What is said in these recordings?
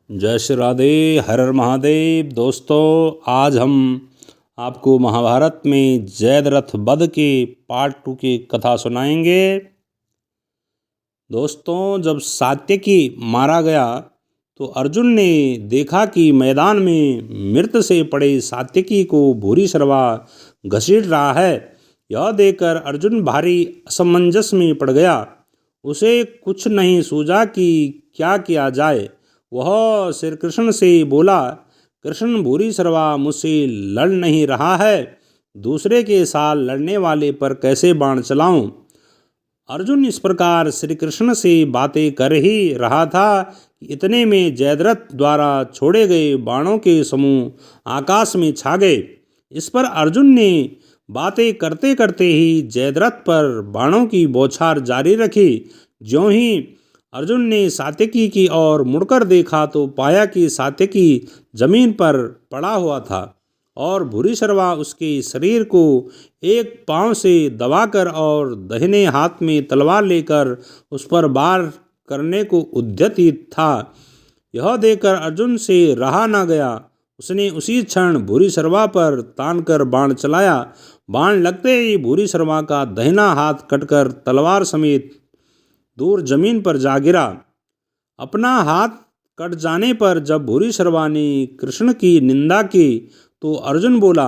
जय श्री राधे। हर हर महादेव। दोस्तों, आज हम आपको महाभारत में जयद्रथ वध के पार्ट 2 की कथा सुनाएंगे। दोस्तों, जब सात्यकी मारा गया तो अर्जुन ने देखा कि मैदान में मृत से पड़े सात्यकी को भूरिश्रवा घसीट रहा है। यह देखकर अर्जुन भारी असमंजस में पड़ गया। उसे कुछ नहीं सूझा कि क्या किया जाए। वह श्री कृष्ण से बोला, कृष्ण, भूरिश्रवा मुझसे लड़ नहीं रहा है, दूसरे के साथ लड़ने वाले पर कैसे बाण चलाऊं। अर्जुन इस प्रकार श्री कृष्ण से बातें कर ही रहा था कि इतने में जयद्रथ द्वारा छोड़े गए बाणों के समूह आकाश में छा गए। इस पर अर्जुन ने बातें करते करते ही जयद्रथ पर बाणों की बौछार जारी रखी। ज्यों ही अर्जुन ने सात्यकी की ओर मुड़कर देखा तो पाया कि सात्यकी जमीन पर पड़ा हुआ था और भूरिश्रवा उसके शरीर को एक पांव से दबाकर और दाहिने हाथ में तलवार लेकर उस पर वार करने को उद्यत ही था। यह देखकर अर्जुन से रहा न गया। उसने उसी क्षण भूरिश्रवा पर तानकर बाण चलाया। बाण लगते ही भूरिश्रवा का दाहिना हाथ कटकर तलवार समेत दूर जमीन पर जा गिरा। अपना हाथ कट जाने पर जब भूरिश्रवा ने कृष्ण की निंदा की तो अर्जुन बोला,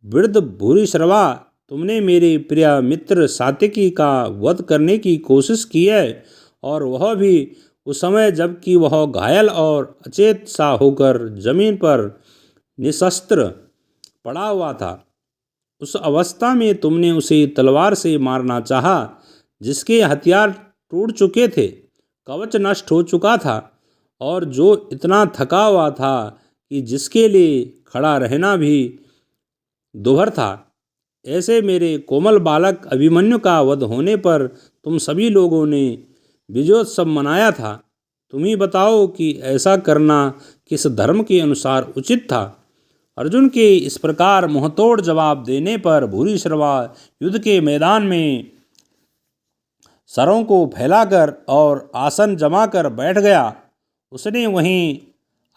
वृद्ध भूरिश्रवा, तुमने मेरे प्रिय मित्र सात्यकी का वध करने की कोशिश की है, और वह भी उस समय जबकि वह घायल और अचेत सा होकर जमीन पर निशस्त्र पड़ा हुआ था। उस अवस्था में तुमने उसे तलवार से मारना चाहा, जिसके हथियार टूट चुके थे, कवच नष्ट हो चुका था और जो इतना थका हुआ था कि जिसके लिए खड़ा रहना भी दुभर था। ऐसे मेरे कोमल बालक अभिमन्यु का वध होने पर तुम सभी लोगों ने विजयोत्सव मनाया था। तुम ही बताओ कि ऐसा करना किस धर्म के अनुसार उचित था। अर्जुन के इस प्रकार मुंहतोड़ जवाब देने पर भूरिश्रवा युद्ध के मैदान में सरों को फैलाकर और आसन जमाकर बैठ गया। उसने वहीं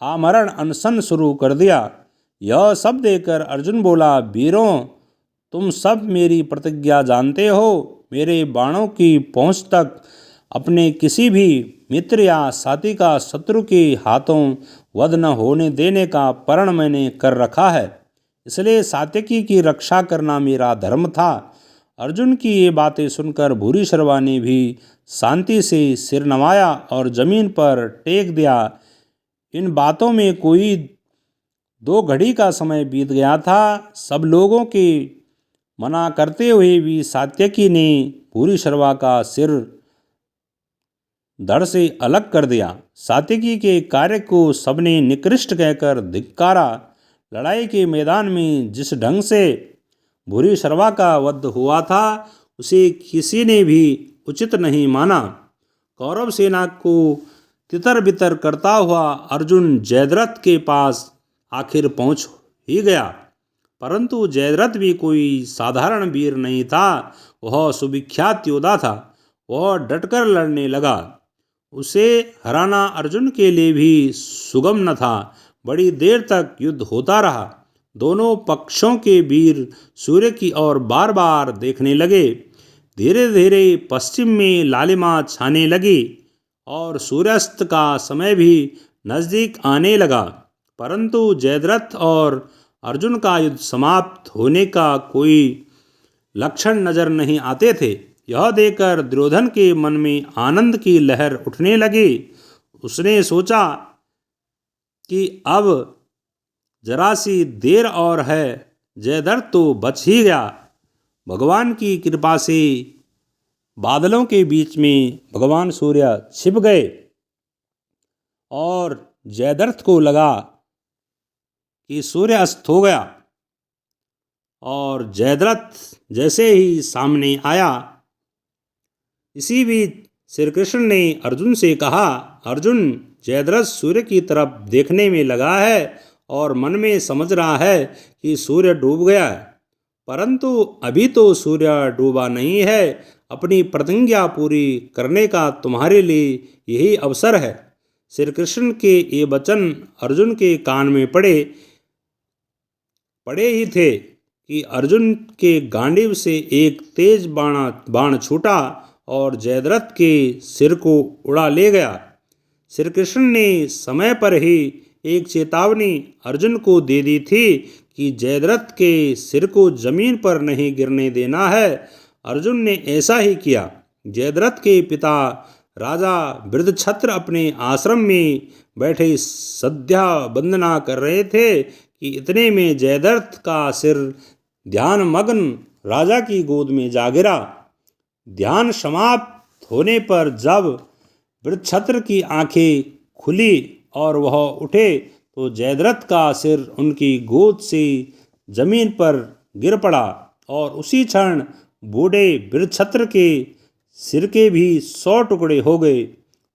आमरण अनशन शुरू कर दिया। यह सब देखकर अर्जुन बोला, वीरों, तुम सब मेरी प्रतिज्ञा जानते हो। मेरे बाणों की पहुँच तक अपने किसी भी मित्र या साथी का शत्रु के हाथों वध न होने देने का प्रण मैंने कर रखा है। इसलिए सात्यकी की रक्षा करना मेरा धर्म था। अर्जुन की ये बातें सुनकर भूरिश्रवा ने भी शांति से सिर नवाया और जमीन पर टेक दिया। इन बातों में कोई 2 घड़ी का समय बीत गया था। सब लोगों के मना करते हुए भी सात्यकी ने भूरिश्रवा का सिर धड़ से अलग कर दिया। सात्यकी के कार्य को सबने निकृष्ट कहकर धिक्कारा। लड़ाई के मैदान में जिस ढंग से भूरिश्रवा का वध हुआ था उसे किसी ने भी उचित नहीं माना। कौरव सेना को तितर बितर करता हुआ अर्जुन जयद्रथ के पास आखिर पहुंच ही गया, परंतु जयद्रथ भी कोई साधारण वीर नहीं था। वह सुविख्यात योद्धा था। वह डटकर लड़ने लगा। उसे हराना अर्जुन के लिए भी सुगम न था। बड़ी देर तक युद्ध होता रहा। दोनों पक्षों के वीर सूर्य की ओर बार बार देखने लगे। धीरे धीरे पश्चिम में लालिमा छाने लगी और सूर्यास्त का समय भी नज़दीक आने लगा, परंतु जयद्रथ और अर्जुन का युद्ध समाप्त होने का कोई लक्षण नजर नहीं आते थे। यह देखकर दुर्योधन के मन में आनंद की लहर उठने लगी। उसने सोचा कि अब जरा सी देर और है, जयद्रथ तो बच ही गया। भगवान की कृपा से बादलों के बीच में भगवान सूर्य छिप गए और जयद्रथ को लगा कि सूर्य अस्त हो गया। और जयद्रथ जैसे ही सामने आया, इसी बीच श्री कृष्ण ने अर्जुन से कहा, अर्जुन, जयद्रथ सूर्य की तरफ देखने में लगा है और मन में समझ रहा है कि सूर्य डूब गया है, परंतु अभी तो सूर्य डूबा नहीं है। अपनी प्रतिज्ञा पूरी करने का तुम्हारे लिए यही अवसर है। श्री कृष्ण के ये वचन अर्जुन के कान में पड़े ही थे कि अर्जुन के गांडीव से एक तेज बाण छूटा और जयद्रथ के सिर को उड़ा ले गया। श्री कृष्ण ने समय पर ही एक चेतावनी अर्जुन को दे दी थी कि जयद्रथ के सिर को जमीन पर नहीं गिरने देना है। अर्जुन ने ऐसा ही किया। जयद्रथ के पिता राजा वृद्धछत्र अपने आश्रम में बैठे संध्या वंदना कर रहे थे कि इतने में जयद्रथ का सिर ध्यान मग्न राजा की गोद में जा गिरा। ध्यान समाप्त होने पर जब वृद्धछत्र की आंखें खुली और वह उठे तो जयद्रथ का सिर उनकी गोद से जमीन पर गिर पड़ा और उसी क्षण बूढ़े वृद्धछत्र के सिर के भी 100 टुकड़े हो गए।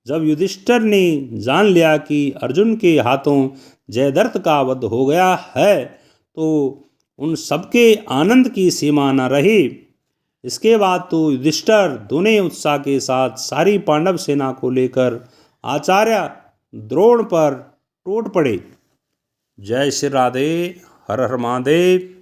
जब युधिष्ठिर ने जान लिया कि अर्जुन के हाथों जयद्रथ का वध हो गया है तो उन सबके आनंद की सीमा न रही। इसके बाद तो युधिष्ठिर दोनों उत्साह के साथ सारी पांडव सेना को लेकर आचार्य द्रोण पर टूट पड़े। जय श्री राधे। हर हर महादेव।